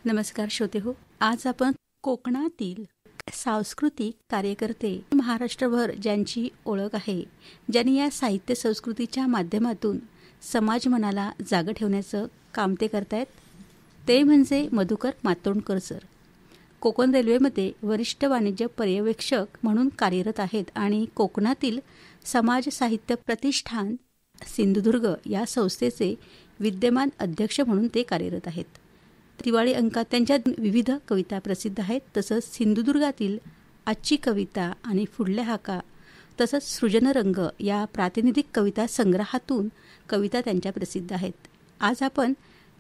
नमस्कार श्रोते हो. आज आपण कोकणातील सांस्कृतिक कार्यकर्ते, महाराष्ट्रभर ज्यांची ओळख आहे, ज्यांनी या साहित्य संस्कृतीच्या माध्यमातून समाज मनाला जागं ठेवण्याचं काम ते करतायत, ते म्हणजे मधुकर मातोंडकर सर. कोकण रेल्वेमध्ये वरिष्ठ वाणिज्य पर्यवेक्षक म्हणून कार्यरत आहेत आणि कोकणातील समाज साहित्य प्रतिष्ठान सिंधुदुर्ग या संस्थेचे विद्यमान अध्यक्ष म्हणून ते कार्यरत आहेत. दिवाळी अंकात त्यांच्या विविध कविता प्रसिद्ध आहेत. तसंच सिंधुदुर्गातील आजची कविता आणि फुडल्या हाका तसंच सृजनरंग या प्रातिनिधिक कविता संग्रहातून कविता त्यांच्या प्रसिद्ध आहेत. आज आपण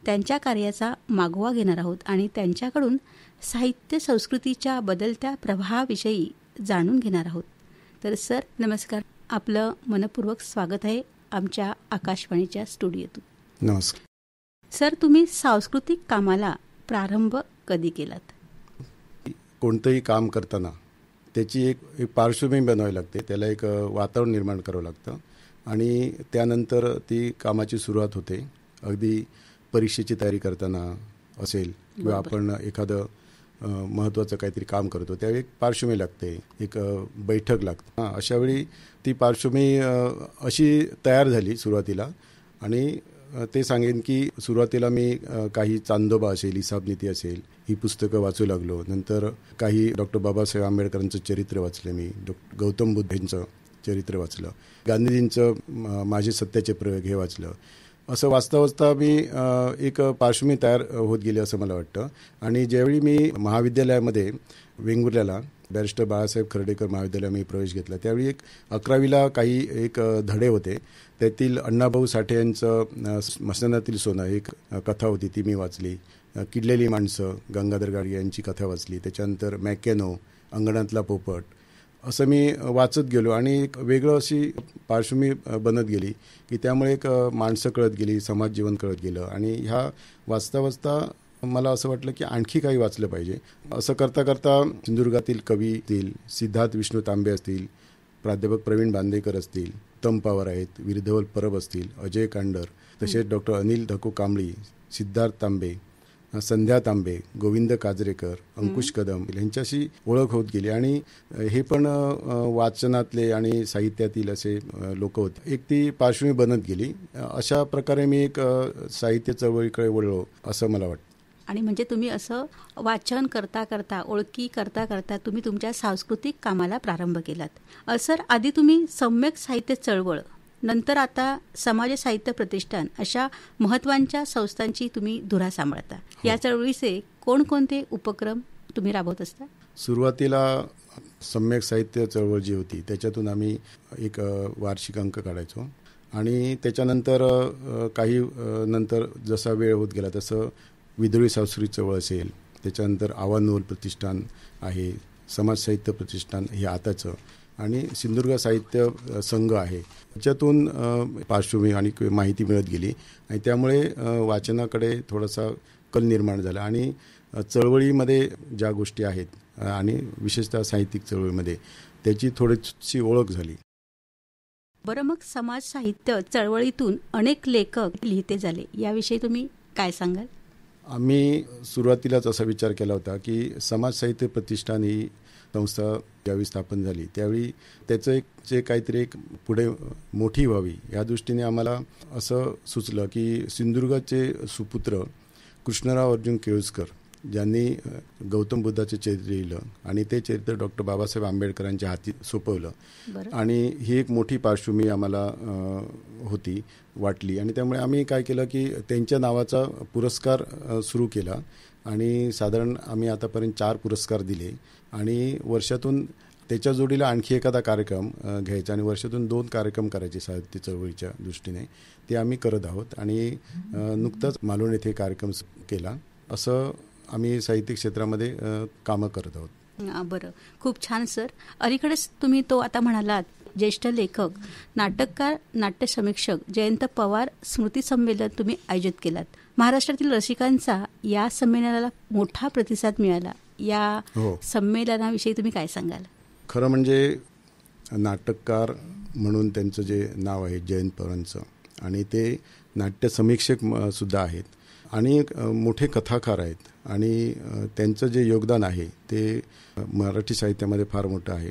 त्यांच्या कार्याचा मागोवा घेणार आहोत आणि त्यांच्याकडून साहित्य संस्कृतीच्या बदलत्या प्रवाहाविषयी जाणून घेणार आहोत. तर सर नमस्कार, आपलं मनपूर्वक स्वागत आहे आमच्या आकाशवाणीच्या स्टुडिओतून. नमस्कार सर, तुम्ही सांस्कृतिक कामाला प्रारंभ कधी केलात? कोणतंही काम करताना त्याची एक पार्श्वभूमी बनवावी लागते, त्याला एक वातावरण निर्माण करावं लागतं आणि त्यानंतर ती कामाची सुरुवात होते. अगदी परीक्षेची तयारी करताना असेल किंवा आपण एखादं महत्त्वाचं काहीतरी काम करतो त्यावेळी एक पार्श्वभूमी लागते, एक बैठक लागते. अशावेळी ती पार्श्वभूमी अशी तयार झाली सुरुवातीला. आणि ते सांगेन की सुरुवातीला मी काही चांदोबा असेल, हिसाबनीती असेल ही पुस्तकं वाचू लागलो. नंतर काही डॉक्टर बाबासाहेब आंबेडकरांचं चरित्र वाचलं, मी गौतम बुद्धांचं चरित्र वाचलं, गांधीजींचं माझे सत्याचे प्रयोग हे वाचलं. असं वाचता वाचता मी एक पार्श्वभूमी तयार होत गेली असं मला वाटतं. आणि ज्यावेळी मी महाविद्यालयामध्ये वेंगुर्ल्याला बॅरिस्टर बाळासाहेब खर्डेकर महाविद्यालयात मी प्रवेश घेतला त्यावेळी एक 11वीला काही एक धडे होते. त्यातील अण्णाभाऊ साठे यांचं स्मशानातील सोनं एक कथा होती, ती मी वाचली. किडलेली माणसं गंगाधर गाडगे यांची कथा वाचली. त्याच्यानंतर मॅकॅनो, अंगणातला पोपट असं मी वाचत गेलो आणि एक वेगळं अशी पार्श्वभूमी बनत गेली की त्यामुळे एक माणसं कळत गेली, समाज जीवन कळत गेलं. आणि ह्या वाचता वाचता मला असं वाटलं की आणखी काही वाचलं पाहिजे. असं करता करता सिंधुदुर्गातील कवी असतील, सिद्धार्थ विष्णू तांबे असतील, प्राध्यापक प्रवीण बांदेकर असतील, उत्तम पवार आहेत, वीरधवल परब असतील, अजय कांडर, तसेच डॉक्टर अनिल धको कांबळी, सिद्धार्थ तांबे, संध्या तांबे, गोविंद काजरेकर, अंकुश कदम यांच्याशी ओळख होत गेली. आणि हे पण वाचनातले आणि साहित्यातील असे लोक होते. एक ती पार्श्वभूमी बनत गेली. अशा प्रकारे मी एक साहित्य चळवळीकडे वळलो असं मला वाटतं. आणि म्हणजे तुम्ही असं वाचन करता करता, ओळखी करता करता तुम्ही तुमच्या सांस्कृतिक कामाला प्रारंभ केलात. सर, आधी तुम्ही सम्यक साहित्य चळवळ, नंतर आता समाज साहित्य प्रतिष्ठान अशा महत्त्वाच्या संस्थांची तुम्ही धुरा सांभाळता. या चळवळीचे कोणकोणते उपक्रम तुम्ही राबवत असता? सुरुवातीला सम्यक साहित्य चळवळ जी होती त्याच्यातून आम्ही एक वार्षिक अंक काढायचो आणि त्याच्यानंतर काही नंतर जसा वेळ होत गेला तसं विदुळी सांस्कृतिक चळवळ असेल, त्याच्यानंतर आव्हान नोबल प्रतिष्ठान आहे, समाज साहित्य प्रतिष्ठान हे आताचं, आणि सिंधुदुर्ग साहित्य संघ आहे. त्याच्यातून पार्श्वभूमी आणि माहिती मिळत गेली आणि त्यामुळे वाचनाकडे थोडासा कल निर्माण झाला. आणि चळवळीमध्ये ज्या गोष्टी आहेत आणि विशेषतः साहित्यिक चळवळीमध्ये त्याची थोडीशी ओळख झाली. बरं, मग समाज साहित्य चळवळीतून अनेक लेखक लिहिते झाले, याविषयी तुम्ही काय सांगाल? आम्ही सुरुवातीलाच असा विचार केला होता की समाज साहित्य प्रतिष्ठान ही संस्था ज्यावेळी स्थापन झाली त्यावेळी त्याचं एक जे काहीतरी एक पुढे मोठी व्हावी या दृष्टीने आम्हाला असं सुचलं की सिंधुदुर्गाचे सुपुत्र कृष्णराव अर्जुन केळुसकर ज्यांनी गौतम बुद्धाचे चरित्र लिहिलं आणि ते चरित्र डॉक्टर बाबासाहेब आंबेडकरांच्या हाती सोपवलं आणि ही एक मोठी पार्श्वभूमी आम्हाला होती, वाटली. आणि त्यामुळे आम्ही काय केलं की त्यांच्या नावाचा पुरस्कार सुरू केला आणि साधारण आम्ही आतापर्यंत 4 पुरस्कार दिले आणि वर्षातून त्याच्या जोडीला आणखी एखादा कार्यक्रम घ्यायचा आणि वर्षातून 2 कार्यक्रम करायचे साहित्य चळवळीच्या दृष्टीने. ते आम्ही करत आहोत आणि नुकताच मालवण येथे कार्यक्रम केला. असं आम्ही साहित्य क्षेत्रामध्ये कामं करत आहोत. बरं, खूप छान सर. अलीकडेच तुम्ही तो आता म्हणालात ज्येष्ठ लेखक, नाटककार, नाट्य समीक्षक जयंत पवार स्मृती संमेलन तुम्ही आयोजित केलात. महाराष्ट्रातील रसिकांचा या संमेलनाला मोठा प्रतिसाद मिळाला. या संमेलनाविषयी तुम्ही काय सांगाल? खरं म्हणजे नाटककार म्हणून त्यांचं जे नाव आहे जयंत पवारांचं आणि ते नाट्य समीक्षक सुद्धा आहेत आणि मोठे कथाकार आहेत आणि त्यांचं जे योगदान आहे ते मराठी साहित्यामध्ये फार मोठं आहे.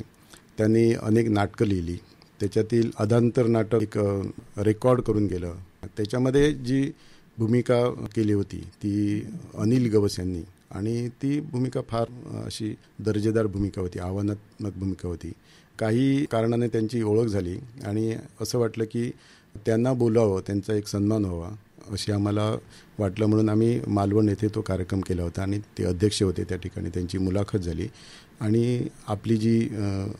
त्यांनी अनेक नाटकं लिहिली, त्याच्यातील अधांतर नाटक एक रेकॉर्ड करून गेलं. त्याच्यामध्ये जी भूमिका केली होती ती अनिल गवस यांनी, आणि ती भूमिका फार अशी दर्जेदार भूमिका होती, आव्हानात्मक भूमिका होती. काही कारणाने त्यांची ओळख झाली आणि असं वाटलं की त्यांना बोलावं, त्यांचा एक सन्मान व्हावा अशी आम्हाला वाटलं, म्हणून आम्ही मालवण येथे तो कार्यक्रम केला होता आणि ते अध्यक्ष होते त्या ठिकाणी. त्यांची मुलाखत झाली आणि आपली जी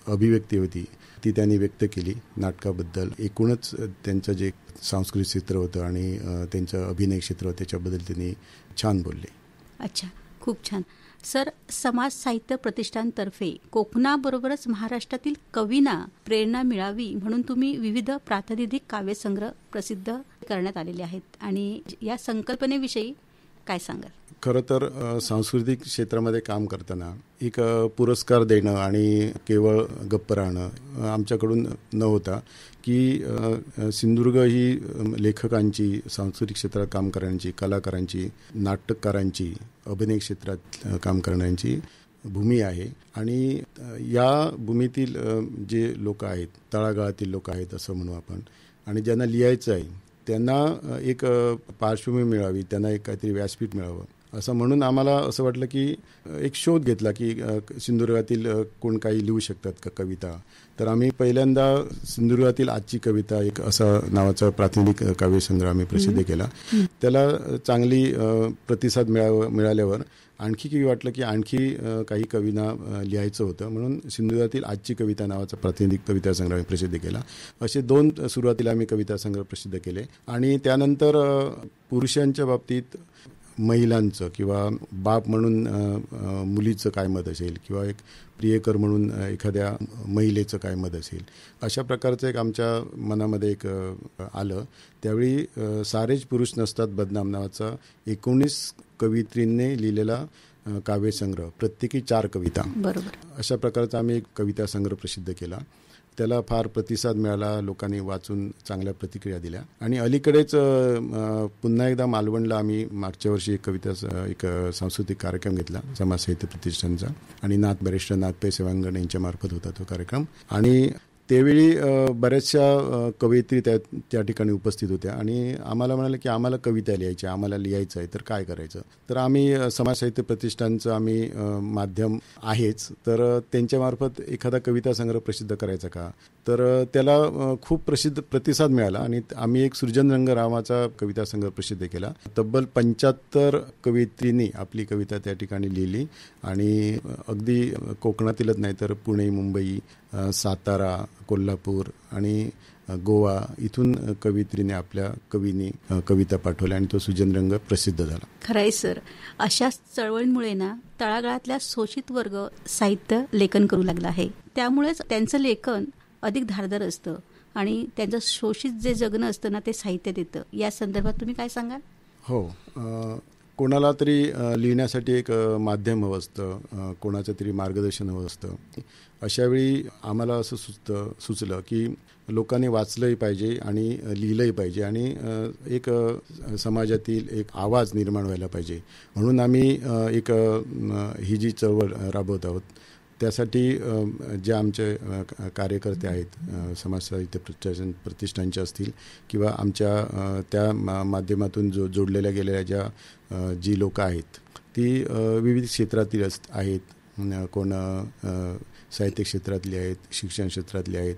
अभिव्यक्ती होती ती त्यांनी व्यक्त केली नाटकाबद्दल. एकूणच त्यांचं जे सांस्कृतिक क्षेत्र होतं आणि त्यांचं अभिनय क्षेत्र होतं त्याच्याबद्दल त्यांनी छान बोलले. अच्छा, खूप छान. सर, समाज साहित्य प्रतिष्ठानतर्फे कोकणाबरोबरच महाराष्ट्रातील कवींना प्रेरणा मिळावी म्हणून तुम्ही विविध प्रातिनिधिक काव्यसंग्रह प्रसिद्ध करण्यात आलेले आहेत, आणि या संकल्पनेविषयी काय सांगाल? खरं तर सांस्कृतिक क्षेत्रामध्ये काम करताना एक पुरस्कार देणं आणि केवळ गप्प राहणं आमच्याकडून न होता की सिंधुदुर्ग ही लेखकांची, सांस्कृतिक क्षेत्रात काम करण्याची, कलाकारांची, नाटककारांची, अभिनय क्षेत्रात काम करण्याची भूमी आहे. आणि या भूमीतील जे लोक आहेत, तळागाळातील लोक आहेत असं म्हणू आपण, आणि ज्यांना लिहायचं आहे त्यांना एक पार्श्वभूमी मिळावी, त्यांना एक काहीतरी व्यासपीठ मिळावं असं म्हणून आम्हाला असं वाटलं की एक शोध घेतला की सिंधुदुर्गातील कोण काही लिहू शकतात का कविता. तर आम्ही पहिल्यांदा सिंधुदुर्गातील आजची कविता एक असा नावाचा प्रातिनिधिक काव्यसंग्रह आम्ही प्रसिद्ध केला. त्याला चांगली प्रतिसाद मिळाल्यावर आणखी वाटलं की आणखी काही कवींना लिहायचं होतं, म्हणून सिंधुदुर्गातील आजची कविता नावाचा प्रातिनिधिक कविता संग्रह आम्ही प्रसिद्ध केला. असे 2 सुरुवातीला आम्ही कविता संग्रह प्रसिद्ध केले. आणि त्यानंतर पुरुषांच्या बाबतीत महिलांचं किंवा बाप म्हणून मुलीचं काय मत असेल किंवा एक प्रियकर म्हणून एखाद्या महिलेचं काय मत असेल, अशा प्रकारचं एक आमच्या मनामध्ये एक आलं. त्यावेळी सारेच पुरुष नसतात बदनाम नावाचा 19 कवयित्रींनी लिहिलेला काव्यसंग्रह, प्रत्येकी 4 कविता, बरोबर, अशा प्रकारचा आम्ही एक कविता संग्रह प्रसिद्ध केला. त्याला फार प्रतिसाद मिळाला, लोकांनी वाचून चांगल्या प्रतिक्रिया दिल्या. आणि अलीकडेच पुन्हा एकदा मालवणला आम्ही मागच्या वर्षी एक सांस्कृतिक कार्यक्रम घेतला समाज साहित्य प्रतिष्ठानचा, आणि बॅरिस्टर नाथपै सेवांगण यांच्या मार्फत होता तो कार्यक्रम. आणि त्यावेळी बऱ्याचशा कवयित्री त्या ठिकाणी उपस्थित होत्या आणि आम्हाला म्हणाले की आम्हाला कविता लिहायची, आम्हाला लिहायचं आहे, तर काय करायचं. तर आम्ही समाज साहित्य प्रतिष्ठानचं आम्ही माध्यम आहेच, तर त्यांच्यामार्फत एखादा कविता संग्रह प्रसिद्ध करायचा का. तर त्याला खूप प्रतिसाद मिळाला आणि आम्ही एक सृजन रंग नावाचा कविता संग्रह प्रसिद्ध केला. तब्बल 75 कवयित्रींनी आपली कविता त्या ठिकाणी लिहिली आणि अगदी कोकणातीलच नाही तर पुणे, मुंबई, सातारा, कोल्हापूर आणि गोवा इथून कवयित्रीने आपल्या कवींनी कविता पाठवल्या आणि तो सृजन रंग प्रसिद्ध झाला. खरंय सर, अशा चळवळींमुळे ना तळागाळातल्या शोषित वर्ग साहित्य लेखन करू लागला आहे. त्यामुळेच त्यांचं लेखन अधिक धारदार असतं आणि त्यांचं शोषित जे जगणं असतं ना ते साहित्यात येतं. या संदर्भात तुम्ही काय सांगाल? हो, कोणाला तरी लिहिण्यासाठी एक माध्यम हवं असतं, कोणाचं तरी मार्गदर्शन हवं असतं. अशावेळी आम्हाला असं सुचलं की लोकांनी वाचलंही पाहिजे आणि लिहिलंही पाहिजे आणि एक समाजातील एक आवाज निर्माण व्हायला पाहिजे, म्हणून आम्ही एक ही जी चळवळ राबवत आहोत. त्यासाठी जे आमचे कार्यकर्ते आहेत समाज साहित्य प्रतिष्ठानचे असतील किंवा आमच्या त्या माध्यमातून जोडलेल्या गेलेल्या जी लोक आहेत ती विविध क्षेत्रातील आहेत. कोण साहित्य क्षेत्रातली आहेत, शिक्षण क्षेत्रातली आहेत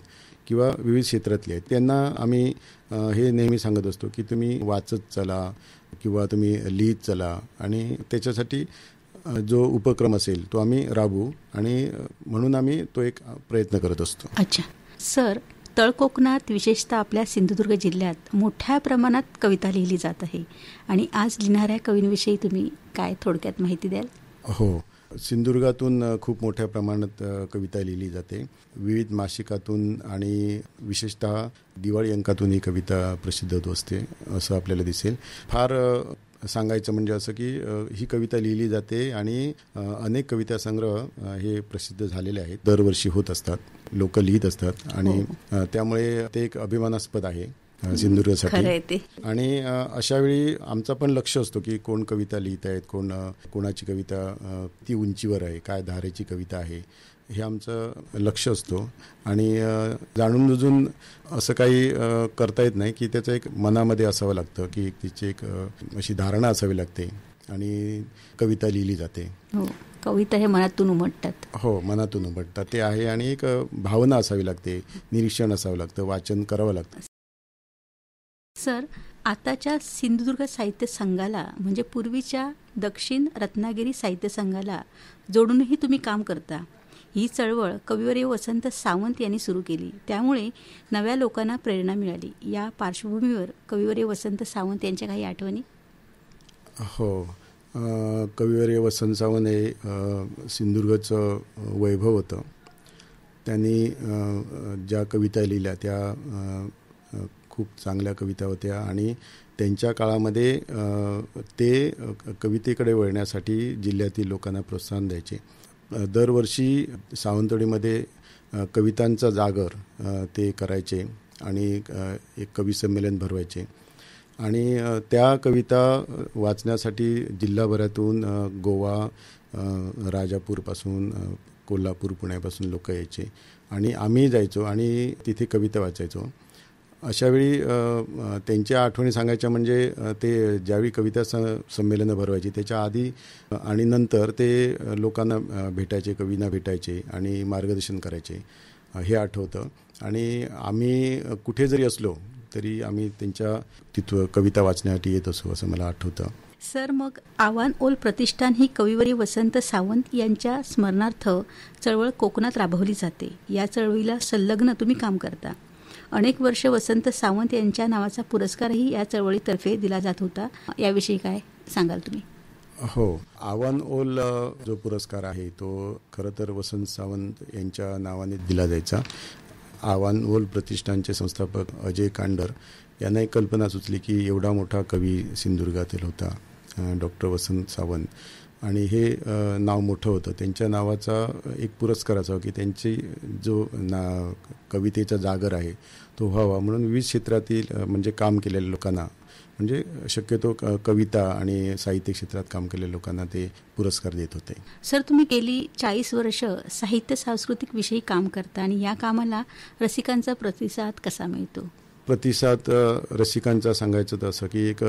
किंवा विविध क्षेत्रातली आहेत. त्यांना आम्ही हे नेहमी सांगत असतो की तुम्ही वाचत चला किंवा तुम्ही लिहित चला आणि त्याच्यासाठी जो उपक्रम असेल तो आम्ही राबवू आणि म्हणून आम्ही तो एक प्रयत्न करत असतो. अच्छा सर, तळकोकणात विशेषतः आपल्या सिंधुदुर्ग जिल्ह्यात मोठ्या प्रमाणात कविता लिहिली जात आहे आणि आज लिहिणाऱ्या कवींविषयी तुम्ही काय थोडक्यात माहिती द्याल? हो, सिंधुदुर्गातून खूप मोठ्या प्रमाणात कविता लिहिली जाते. विविध मासिकातून आणि विशेषतः दिवाळी अंकातून ही कविता प्रसिद्ध होत असते असं आपल्याला दिसेल. फार सांगायचं म्हणजे असं की ही कविता लिहिली जाते आणि अनेक कविता संग्रह हे प्रसिद्ध झालेले आहेत, दरवर्षी होत असतात, लोक लिहित असतात आणि त्यामुळे ते एक अभिमानास्पद आहे. सिंधुदुर्गसाठी. खरं आहे ते. आणि अशा वेळी आमचा पण लक्ष असतो की कोण कविता लिहित आहेत, कोणाची कविता ती उंचीवर आहे, काय धारेची कविता आहे, हे आमचं लक्ष असतो. आणि जाणून बुजून असं काही करता येत नाही की त्याचं एक मनामध्ये असावं लागतं की तिची एक अशी धारणा असावी लागते आणि कविता लिहिली जाते. हो, कविता हे मनातून उमटतात. हो, मनातून उमटतात ते आहे. आणि एक भावना असावी लागते, निरीक्षण असावं लागतं, वाचन करावं लागतं. सर, आताच्या सिंधुदुर्ग साहित्य संघाला म्हणजे पूर्वीच्या दक्षिण रत्नागिरी साहित्य संघाला जोडूनही तुम्ही काम करता. ही चळवळ कविवर्य वसंत सावंत यांनी सुरू केली, त्यामुळे नव्या लोकांना प्रेरणा मिळाली. या पार्श्वभूमीवर कविवर्य वसंत सावंत यांच्या काही आठवणी? हो, कविवर्य वसंत सावंत हे सिंधुदुर्गचं वैभव होतं. त्यांनी ज्या कविता लिहिल्या त्या खूप चांगल्या कविता होत्या आणि त्यांच्या काळामध्ये ते कवितेकडे वळण्यासाठी जिल्ह्यातील लोकांना प्रोत्साहन द्यायचे. दरवर्षी सावंतवाडीमध्ये कवितांचा जागर ते करायचे आणि एक कवी संमेलन भरवायचे. आणि त्या कविता वाचण्यासाठी जिल्हाभरातून गोवा, राजापूरपासून, कोल्हापूर, पुण्यापासून लोक यायचे आणि आम्ही जायचो आणि तिथे कविता वाचायचो. अशावेळी त्यांच्या आठवणी सांगायच्या म्हणजे ते ज्यावेळी कविता संमेलनं भरवायची त्याच्या आधी आणि नंतर ते लोकांना भेटायचे, कवींना भेटायचे आणि मार्गदर्शन करायचे, हे आठवतं. आणि आम्ही कुठे जरी असलो तरी आम्ही त्यांच्या तिथं कविता वाचण्यासाठी येत असो असं मला आठवतं. सर, मग आव्हान ओल प्रतिष्ठान ही कविवर्य वसंत सावंत यांच्या स्मरणार्थ चळवळ कोकणात राबवली जाते. या चळवळीला संलग्न तुम्ही काम करता. अनेक वर्ष वसंत सावंत यांच्या नावाचा पुरस्कारही या चळवळीतर्फे दिला जात होता. याविषयी काय सांगाल तुम्ही? हो, आव्हान ओल जो पुरस्कार आहे तो खरं तर वसंत सावंत यांच्या नावाने दिला जायचा. आव्हान ओल प्रतिष्ठानचे संस्थापक अजय कांडर यांना एक कल्पना सुचली की एवढा मोठा कवी सिंधुदुर्गातील होता डॉक्टर वसंत सावंत आणि हे नाव मोठं होतं. त्यांच्या नावाचा एक पुरस्कार असावा की त्यांची जो कवितेचा जागर आहे तो व्हावा म्हणून विविध क्षेत्रातील म्हणजे काम केलेल्या लोकांना, म्हणजे शक्यतो कविता आणि साहित्य क्षेत्रात काम केलेल्या लोकांना ते पुरस्कार देत होते. सर, तुम्ही गेली 40 वर्ष साहित्य सांस्कृतिक विषयी काम करता आणि या कामाला रसिकांचा प्रतिसाद कसा मिळतो? प्रतिसाद रसिकांचा सांगायचं तर असं की एक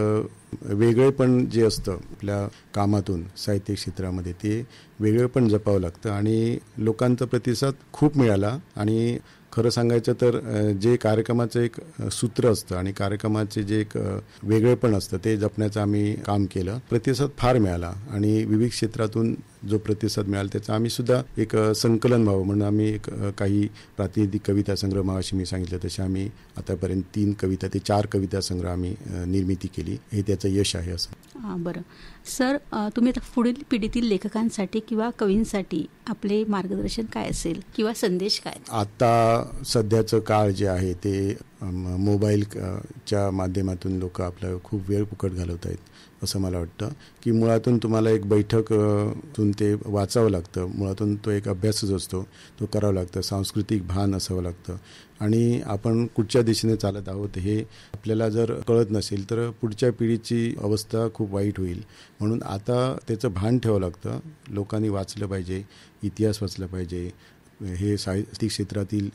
वेगळेपण जे असतं आपल्या कामातून साहित्य क्षेत्रामध्ये ते वेगळेपण जपावं लागतं आणि लोकांचा प्रतिसाद खूप मिळाला. आणि खरं सांगायचं तर जे कार्यक्रमाचं एक सूत्र असतं आणि कार्यक्रमाचे जे एक वेगळेपण असतं ते जपण्याचं आम्ही काम केलं. प्रतिसाद फार मिळाला आणि विविध क्षेत्रातून जो प्रतिसाद मिळाला त्याचं आम्ही सुद्धा एक संकलन व्हावं म्हणून आम्ही एक काही प्रातिनिधिक कविता संग्रह मागाशी मी सांगितलं तसे आम्ही आतापर्यंत 3 कविता ते 4 कविता संग्रह आम्ही निर्मिती केली. हे त्याचं यश आहे असं. बरं सर, तुम्ही आता पुढील पिढीतील लेखकांसाठी किंवा कवींसाठी आपले मार्गदर्शन काय असेल किंवा संदेश काय? आता सध्याचं काळ जे आहे ते मोबाईलच्या माध्यमातून लोक आपला खूप वेळ फुकट घालवत आहेत असं मला वाटतं की मुळातून तुम्हाला एक बैठक ते वाचावं लागतं. मुळातून तो एक अभ्यासच असतो, तो करावं लागतं. सांस्कृतिक भान असावं लागतं आणि आपण कुठच्या दिशेने चालत आहोत हे आपल्याला जर कळत नसेल तर पुढच्या पिढीची अवस्था खूप वाईट होईल. म्हणून आता त्याचं भान ठेवावं लागतं. लोकांनी वाचलं पाहिजे, इतिहास वाचला पाहिजे. हे साहित्य क्षेत्रातील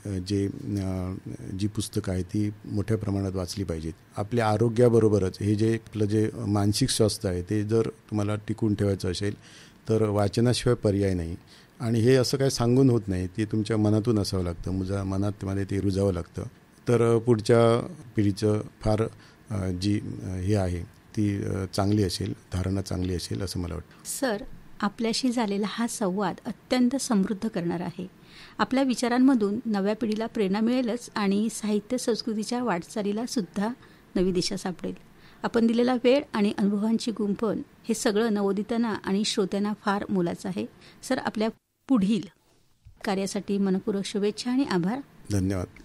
जी पुस्तकं आहेत ती मोठ्या प्रमाणात वाचली पाहिजेत. आपल्या आरोग्याबरोबरच हे जे आपलं जे मानसिक स्वास्थ्य आहे ते जर तुम्हाला टिकून ठेवायचं असेल तर वाचनाशिवाय पर्याय नाही. आणि हे असं काय सांगून होत नाही, ते तुमच्या मनातून असावं लागतं, मनात ते रुजावं लागतं. तर पुढच्या पिढीचं फार जी हे आहे ती चांगली असेल, धारणा चांगली असेल असं मला वाटतं. सर, आपल्याशी झालेला हा संवाद अत्यंत समृद्ध करणार आहे. आपल्या विचारांमधून नव्या पिढीला प्रेरणा मिळेलच आणि साहित्य संस्कृतीच्या वाटचालीला सुद्धा नवी दिशा सापडेल. आपण दिलेला वेळ आणि अनुभवांची गुंफण हे सगळं नवोदितांना आणि श्रोत्यांना फार मोलाचं आहे. सर, आपल्या पुढील कार्यासाठी मनपूर्वक शुभेच्छा आणि आभार. धन्यवाद.